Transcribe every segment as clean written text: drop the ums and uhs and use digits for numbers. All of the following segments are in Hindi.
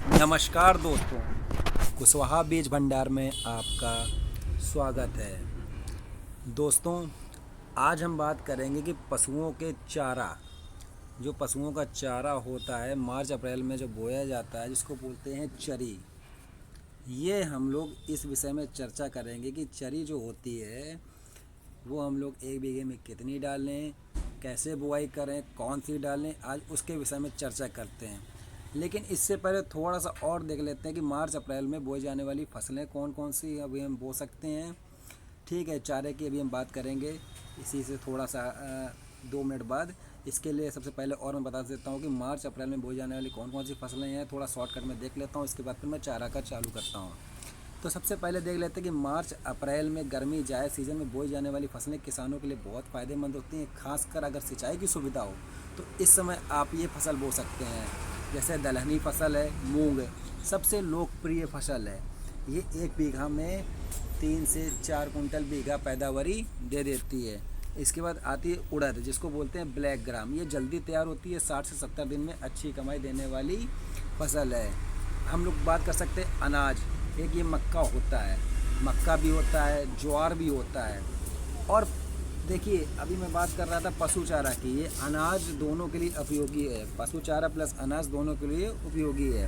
नमस्कार दोस्तों, कुशवाहा बीज भंडार में आपका स्वागत है। दोस्तों, आज हम बात करेंगे कि पशुओं के चारा, जो पशुओं का चारा होता है मार्च अप्रैल में जो बोया जाता है, जिसको बोलते हैं चरी। ये हम लोग इस विषय में चर्चा करेंगे कि चरी जो होती है वो हम लोग 1 बीघे में कितनी डालें, कैसे बुआई करें, कौन सी डालें, आज उसके विषय में चर्चा करते हैं। लेकिन इससे पहले थोड़ा सा और देख लेते हैं कि मार्च अप्रैल में बोई जाने वाली फसलें कौन कौन सी अभी हम बो सकते हैं। ठीक है, चारे की अभी हम बात करेंगे इसी से थोड़ा सा 2 मिनट बाद। इसके लिए सबसे पहले और मैं बता देता हूँ कि मार्च अप्रैल में बोई जाने वाली कौन कौन सी फसलें हैं, थोड़ा शॉर्टकट में देख लेता हूँ, इसके बाद फिर मैं चारा का चालू करता हूँ। तो सबसे पहले देख लेते हैं कि मार्च अप्रैल में गर्मी जायद सीज़न में बोई जाने वाली फसलें किसानों के लिए बहुत फ़ायदेमंद होती हैं। खासकर अगर सिंचाई की सुविधा हो तो इस समय आप ये फसल बो सकते हैं। जैसे दलहनी फसल है, मूंग सबसे लोकप्रिय फसल है। ये 1 बीघा में 3 से 4 कुंटल बीघा पैदावारी दे देती है। इसके बाद आती है उड़द, जिसको बोलते हैं ब्लैक ग्राम। ये जल्दी तैयार होती है, 60 से 70 दिन में अच्छी कमाई देने वाली फसल है। हम लोग बात कर सकते हैं अनाज। एक ये मक्का होता है, मक्का भी होता है, ज्वार भी होता है। और देखिए, अभी मैं बात कर रहा था पशु चारा की, ये अनाज दोनों के लिए उपयोगी है। पशु चारा प्लस अनाज दोनों के लिए उपयोगी है।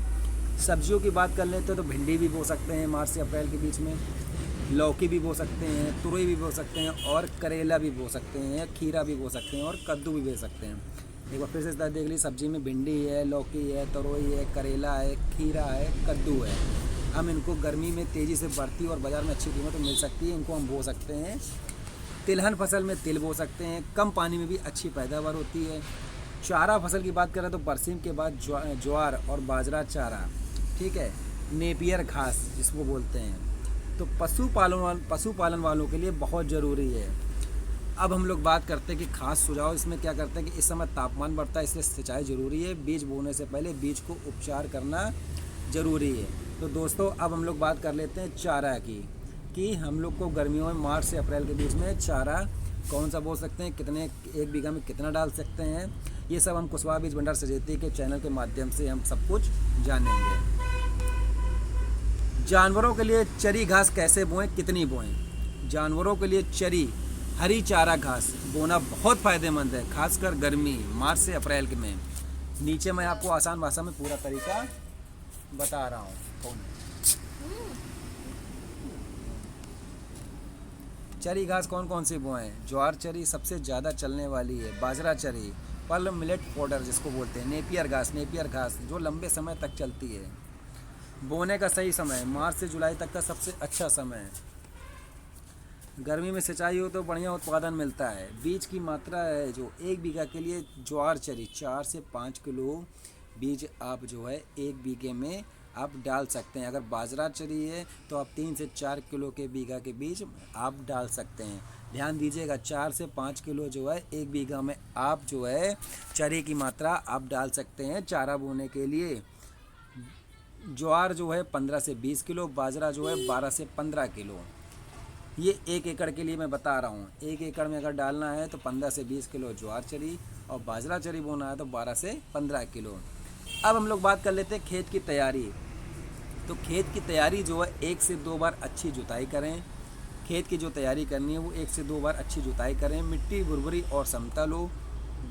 सब्जियों की बात कर लेते हैं तो भिंडी भी बो सकते हैं मार्च से अप्रैल के बीच में, लौकी भी बो सकते हैं, तुरई भी बो सकते हैं, और करेला भी बो सकते हैं, खीरा भी बो सकते हैं, और कद्दू भी बो सकते हैं। एक बार फिर से देख ली, सब्जी में भिंडी है, लौकी है, तुरई है, करेला है, खीरा है, कद्दू है। हम इनको गर्मी में तेज़ी से बढ़ती और बाज़ार में अच्छी कीमत मिल सकती है, इनको हम बो सकते हैं। तिलहन फसल में तिल बो सकते हैं, कम पानी में भी अच्छी पैदावार होती है। चारा फसल की बात करें तो बरसीम के बाद ज्वार और बाजरा चारा, ठीक है, नेपियर घास जिसको बोलते हैं, तो पशुपालन वालों के लिए बहुत ज़रूरी है। अब हम लोग बात करते हैं कि खास सुझाव इसमें क्या करते हैं कि इस समय तापमान बढ़ता है, इसलिए सिंचाई ज़रूरी है। बीज बोने से पहले बीज को उपचार करना ज़रूरी है। तो दोस्तों, अब हम लोग बात कर लेते हैं चारा की, कि हम लोग को गर्मियों में मार्च से अप्रैल के बीच में चारा कौन सा बो सकते हैं, कितने 1 बीघा में कितना डाल सकते हैं। ये सब हम कुशवाहा बीज भंडार सजेती के चैनल के माध्यम से हम सब कुछ जानेंगे। जानवरों के लिए चरी घास कैसे बोएं, कितनी बोएं। जानवरों के लिए चरी हरी चारा घास बोना बहुत फ़ायदेमंद है, खासकर गर्मी मार्च से अप्रैल के में। नीचे मैं आपको आसान भाषा में पूरा तरीका बता रहा हूँ। चरी घास कौन कौन सी बोएं। ज्वार चरी सबसे ज़्यादा चलने वाली है, बाजरा चरी, पल्म मिलेट फोडर जिसको बोलते हैं, नेपियर घास जो लंबे समय तक चलती है। बोने का सही समय मार्च से जुलाई तक का सबसे अच्छा समय है। गर्मी में सिंचाई हो तो बढ़िया उत्पादन मिलता है। बीज की मात्रा है जो 1 बीघा के लिए ज्वार चरी 4 से 5 किलो बीज आप जो है 1 बीघे में आप डाल सकते हैं। अगर बाजरा चरी है तो आप 3 से 4 किलो के बीघा के बीज आप डाल सकते हैं। ध्यान दीजिएगा, 4 से 5 किलो जो है 1 बीघा में आप जो है चरी की मात्रा आप डाल सकते हैं चारा बोने के लिए। ज्वार जो है 15 से 20 किलो, बाजरा जो है 12 से 15 किलो। ये 1 एकड़ के लिए मैं बता रहा हूँ। 1 एकड़ में अगर डालना है तो 15 से 20 किलो ज्वार चरी, और बाजरा चरी बोना है तो 12 से 15 किलो। अब हम लोग बात कर लेते हैं खेत की तैयारी। तो खेत की तैयारी जो है 1 से 2 बार अच्छी जुताई करें। खेत की जो तैयारी करनी है वो 1 से 2 बार अच्छी जुताई करें। मिट्टी भुरभुरी और समतल हो।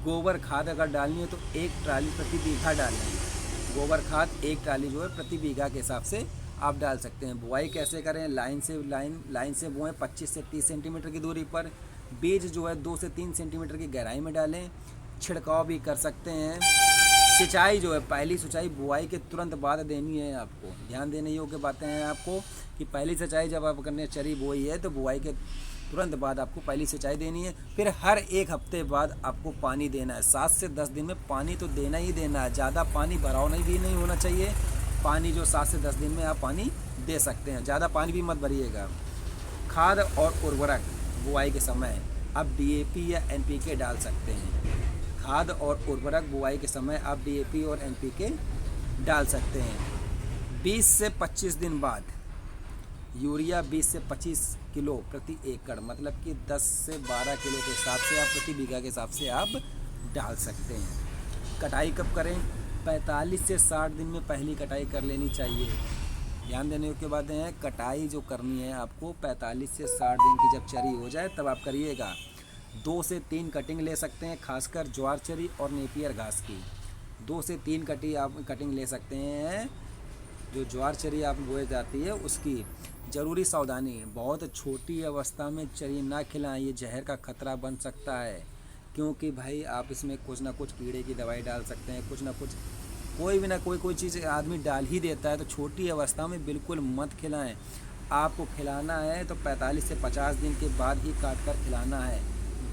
गोबर खाद अगर डालनी है तो 1 ट्राली प्रति बीघा डालें। गोबर खाद 1 ट्राली जो है प्रति बीघा के हिसाब से आप डाल सकते हैं। बुआई कैसे करें, लाइन से बोएं 25 से 30 सेंटीमीटर की दूरी पर। बीज जो है 2 से 3 सेंटीमीटर की गहराई में डालें। छिड़काव भी कर सकते हैं। सिंचाई जो है पहली सिंचाई बुआई के तुरंत बाद देनी है आपको। ध्यान देने योग्य बातें हैं आपको कि पहली सिंचाई जब आप करने चरी बोई है तो बुआई के तुरंत बाद आपको पहली सिंचाई देनी है। फिर हर 1 हफ्ते बाद आपको पानी देना है। 7 से 10 दिन में पानी तो देना ही देना है। ज़्यादा पानी भराव नहीं होना चाहिए। पानी जो 7 से 10 दिन में आप पानी दे सकते हैं, ज़्यादा पानी भी मत भरिएगा। खाद और उर्वरक बुआई के समय आप DAP या NPK डाल सकते हैं। खाद और उर्वरक बुआई के समय आप DAP और NPK डाल सकते हैं। 20 से 25 दिन बाद यूरिया 20 से 25 किलो प्रति एकड़, मतलब कि 10 से 12 किलो के हिसाब से आप प्रति बीघा के हिसाब से आप डाल सकते हैं। कटाई कब करें, 45 से 60 दिन में पहली कटाई कर लेनी चाहिए। ध्यान देने की बातें हैं, कटाई जो करनी है आपको 45 से 60 दिन की जब चरी हो जाए तब आप करिएगा। 2 से 3 कटिंग ले सकते हैं, खासकर ज्वार चरी और नेपियर घास की 2 से 3 कटिंग ले सकते हैं। जो ज्वार चरी आप बोई जाती है उसकी ज़रूरी सावधानी, बहुत छोटी अवस्था में चरी ना खिलाएं, ये जहर का खतरा बन सकता है। क्योंकि भाई आप इसमें कुछ ना कुछ कीड़े की दवाई डाल सकते हैं, कुछ ना कुछ कोई भी ना कोई चीज़ आदमी डाल ही देता है। तो छोटी अवस्था में बिल्कुल मत खिलाएं। आपको खिलाना है तो 45 से 50 दिन के बाद ही काट कर खिलाना है।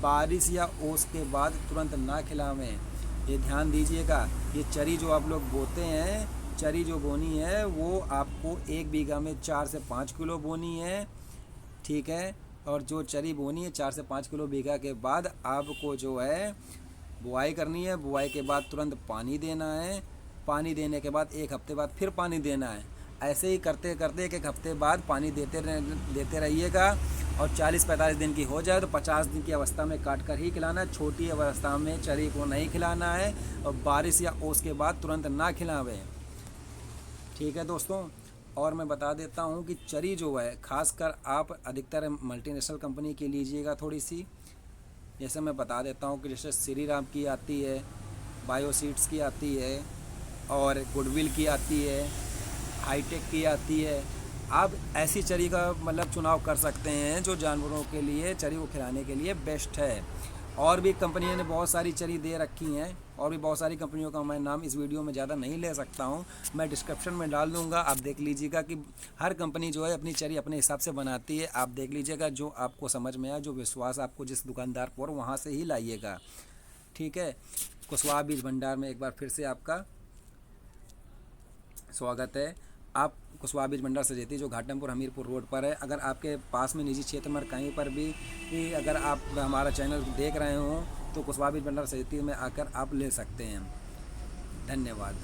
बारिश या ओस के बाद तुरंत ना खिलावें, ये ध्यान दीजिएगा। ये चरी जो आप लोग बोते हैं, चरी जो बोनी है वो आपको 1 बीघा में 4 से 5 किलो बोनी है, ठीक है। और जो चरी बोनी है 4 से 5 किलो बीघा के बाद आपको जो है बुआई करनी है। बुआई के बाद तुरंत पानी देना है। पानी देने के बाद 1 हफ्ते बाद फिर पानी देना है। ऐसे ही करते करते 1 हफ्ते बाद पानी देते रहिएगा। और 40-45 दिन की हो जाए तो 50 दिन की अवस्था में काट कर ही खिलाना है। छोटी अवस्था में चरी को नहीं खिलाना है और बारिश या ओस के बाद तुरंत ना खिलावें, ठीक है दोस्तों। और मैं बता देता हूँ कि चरी जो है खासकर आप अधिकतर मल्टीनेशनल कंपनी की लीजिएगा थोड़ी सी। जैसे मैं बता देता हूँ कि जैसे श्री राम की आती है, बायोसीड्स की आती है और गुडविल की आती है, हाईटेक की आती है। आप ऐसी चरी का मतलब चुनाव कर सकते हैं जो जानवरों के लिए चरी को खिलाने के लिए बेस्ट है। और भी कंपनियों ने बहुत सारी चरी दे रखी हैं, और भी बहुत सारी कंपनियों का मैं नाम इस वीडियो में ज़्यादा नहीं ले सकता हूं, मैं डिस्क्रिप्शन में डाल दूंगा, आप देख लीजिएगा कि हर कंपनी जो है अपनी चरी अपने हिसाब से बनाती है। आप देख लीजिएगा, जो आपको समझ में आए, जो विश्वास आपको जिस दुकानदार पर वहाँ से ही लाइएगा, ठीक है। कुशवाहा बीज भंडार में एक बार फिर से आपका स्वागत है। आप कुशवाहा बीज भंडार सजेती जो घाटमपुर हमीरपुर रोड पर है। अगर आपके पास में निजी क्षेत्र में कहीं पर भी अगर आप हमारा चैनल देख रहे हो तो कुशवाहा बीज भंडार सजेती में आकर आप ले सकते हैं। धन्यवाद।